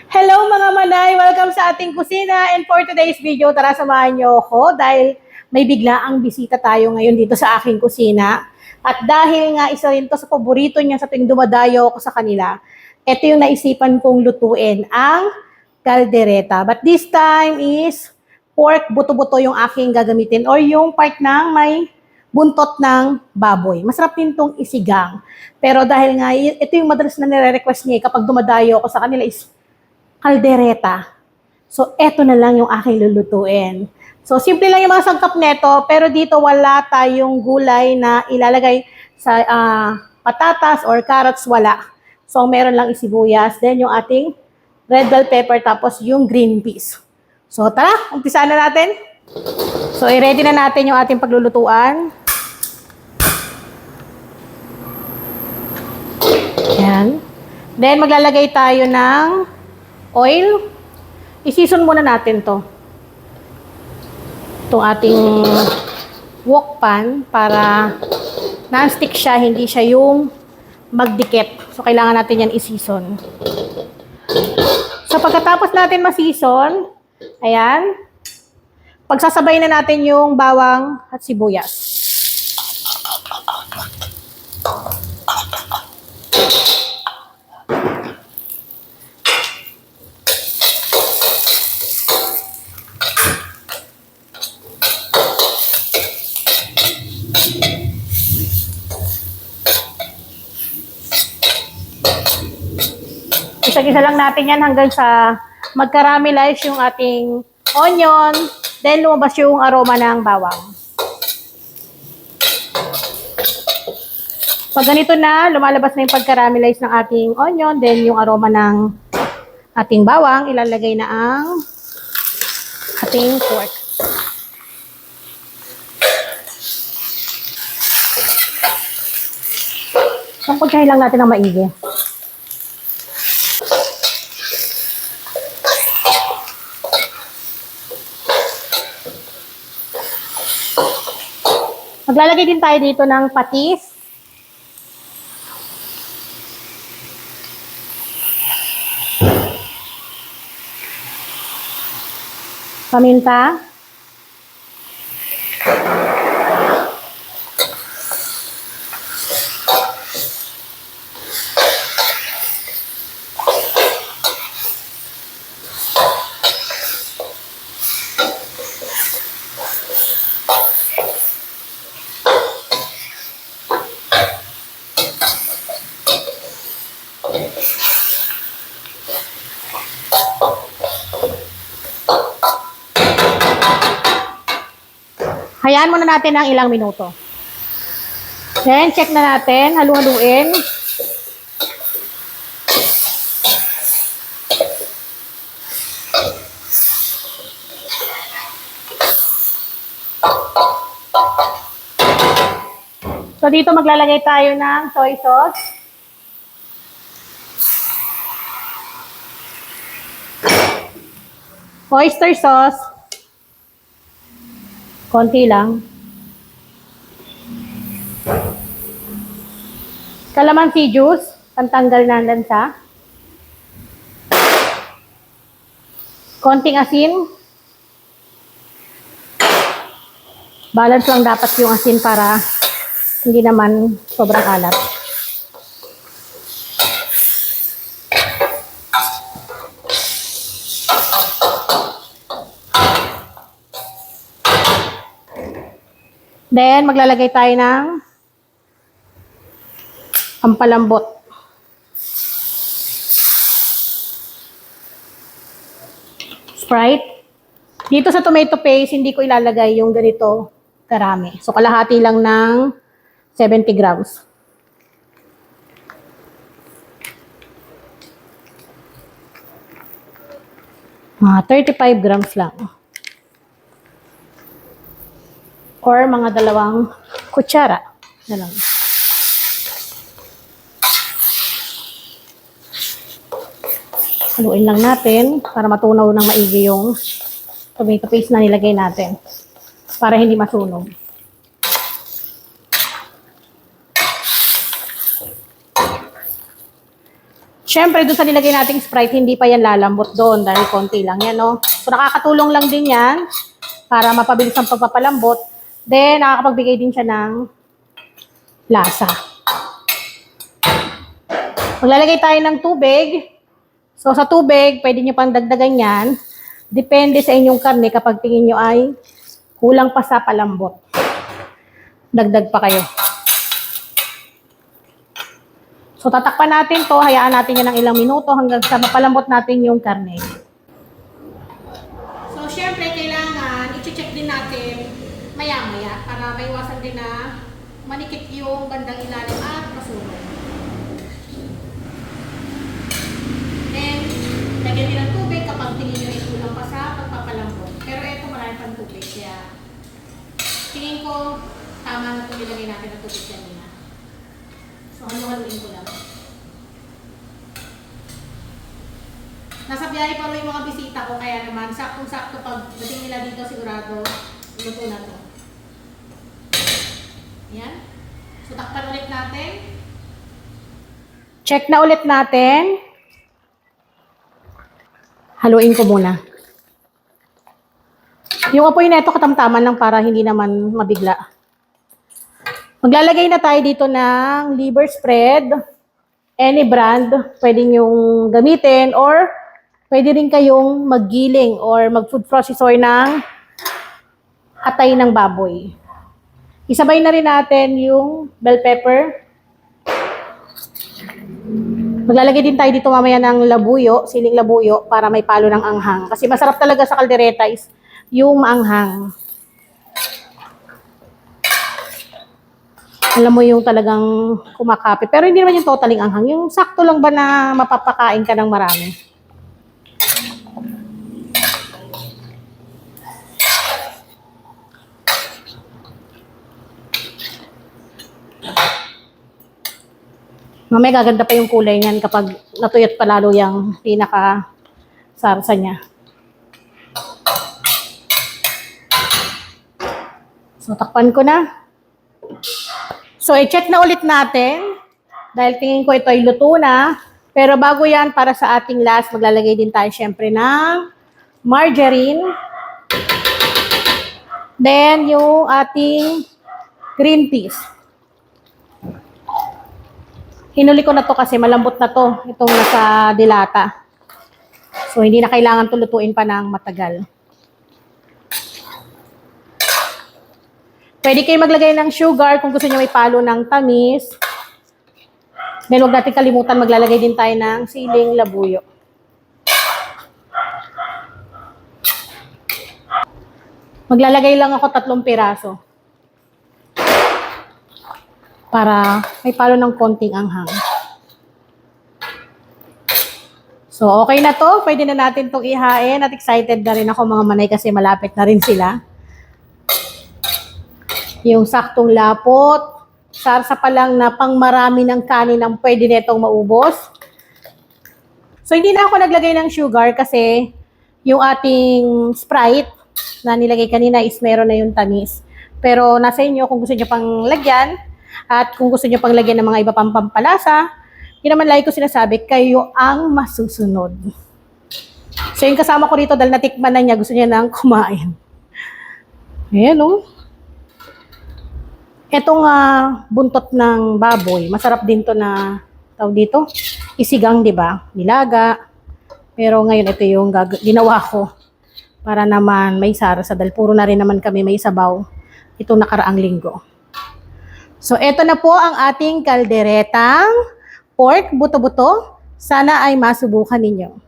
Hello mga manay! Welcome sa ating kusina and for today's video, tara samahan niyo ako dahil may biglaang bisita tayo ngayon dito sa aking kusina. At dahil nga isa rin to sa paborito niya sa tuwing dumadayo ako sa kanila, ito yung naisipan kong lutuin, ang caldereta. But this time is pork buto-buto yung aking gagamitin or yung part ng may buntot ng baboy. Masarap din tong isigang. Pero dahil nga, ito yung madalas na nire-request niya kapag dumadayo ako sa kanila is caldereta. So, eto na lang yung aking lulutuin. So, simple lang yung mga sangkap neto, pero dito wala tayong gulay na ilalagay sa patatas or carrots, wala. So, meron lang isibuyas, then yung ating red bell pepper, tapos yung green peas. So, tara, umpisaan na natin. So, i-ready na natin yung ating paglulutuan. Yan. Then, maglalagay tayo ng oil. I-season muna natin to. Itong ating wok pan para non-stick siya, hindi siya yung magdikit. So, kailangan natin yan i-season. So, pagkatapos natin ma-season, ayan, pagsasabay na natin yung bawang at sibuyas. Isa-isa lang natin yan hanggang sa mag-caramelize yung ating onion, then lumabas yung aroma ng bawang. Pag ganito na, lumalabas na yung pag-caramelize ng ating onion, then yung aroma ng ating bawang, ilalagay na ang ating pork. So, pagkain lang natin ng maigi. Maglalagay din tayo dito ng patis. Paminta. Hayaan muna natin ng ilang minuto. Then, check na natin. Halu-haluin. So, dito maglalagay tayo ng soy sauce. Oyster sauce. Konti lang. Calamansi juice, pantanggal ng lansa. Konting asin. Balance lang dapat yung asin para hindi naman sobrang alat. Then, maglalagay tayo ng pampalambot. Sprite. Dito sa tomato paste, hindi ko ilalagay yung ganito karami. So, kalahati lang ng 70 grams. Mga 35 grams lang. Or mga 2 kutsara na lang. Haluin lang natin para matunaw ng maigi yung tomato paste na nilagay natin. Para hindi masunog. Siyempre, doon sa nilagay nating Sprite, hindi pa yan lalambot doon dahil konti lang yan, no? So, nakakatulong lang din yan para mapabilis ang pagpapalambot. Then, nakakapagbigay din siya ng lasa. Maglalagay tayo ng tubig. So, sa tubig, pwede nyo pang dagdagan yan. Depende sa inyong karne kapag tingin nyo ay kulang pa sa palambot. Dagdag pa kayo. So, tatakpan natin to, hayaan natin yan ng ilang minuto hanggang sa mapalambot natin yung karne. So, syempre, kailangan i-check din natin maya-maya para maiwasan din na manikip yung bandang ilalim at masunog. Then, lagyan din ng tubig kapag tingin nyo ay kulang pa sa pagpapalambot. Pero ito, marami pang tubig, kaya tingin ko tama na itong nilagay natin ng tubig kanina. So, haluhaluin ko lang. Nasa biyahe pa rin yung mga bisita ko, kaya naman, saktong-sakto pag dating nila dito, sigurado, luto na to. Ayan. So, takpan ulit natin. Check na ulit natin. Haluin ko muna. Yung apoy na ito, katamtaman lang para hindi naman mabigla. Maglalagay na tayo dito ng liver spread. Any brand, pwede nyong gamitin or pwede rin kayong maggiling or mag-food processor ng atay ng baboy. Isabay na rin natin yung bell pepper. Maglalagay din tayo dito mamaya ng labuyo, siling labuyo, para may palo ng anghang. Kasi masarap talaga sa kaldereta is yung maanghang. Alam mo yung talagang kumakape. Pero hindi naman yung totaling anghang. Yung sakto lang ba na mapapakain ka ng marami. Mamaya gaganda pa yung kulay niyan kapag natuyot pa lalo yung pinaka-sarsa niya. So, takpan ko na. So, i-check na ulit natin. Dahil tingin ko ito ay luto na. Pero bago yan, para sa ating last, maglalagay din tayo syempre ng margarine. Then, yung ating green peas. Hinuli ko na to kasi malambot na to. Itong nasa dilata. So, hindi na kailangan to lutuin pa ng matagal. Pwede kayo maglagay ng sugar kung gusto niyo may palo ng tamis. Then, huwag natin kalimutan, maglalagay din tayo ng siling labuyo. Maglalagay lang ako 3 piraso. Para may palo ng konting anghang. So, okay na to. Pwede na natin itong ihain. At excited na rin ako mga manay kasi malapit na rin sila. Yung saktong lapot. Sarsa pa lang na pang marami ng kanin ang pwede netong maubos. So, hindi na ako naglagay ng sugar kasi yung ating Sprite na nilagay kanina is meron na yung tamis. Pero nasa inyo kung gusto nyo pang lagyan at kung gusto nyo pang lagyan ng mga iba pang pampalasa, yun naman lagi ko sinasabi, kayo ang masusunod. So, yung kasama ko rito dahil natikman na niya, gusto niya nang kumain. Ayan, oh. Etong buntot ng baboy, masarap din to na tawag dito, isigang, di ba? Nilaga. Pero ngayon ito yung ginawa ko para naman may sarsa dahil puro na rin naman kami may sabaw itong nakaraang linggo. So eto na po ang ating kalderetang pork buto-buto. Sana ay masubukan ninyo.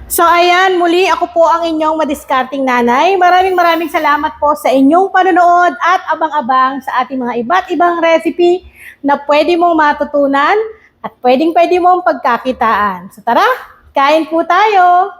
So ayan, muli ako po ang inyong madiskarting nanay. Maraming salamat po sa inyong panonood at abang-abang sa ating mga iba't ibang recipe na pwede mong matutunan at pwedeng mong pagkakitaan. So tara, kain po tayo!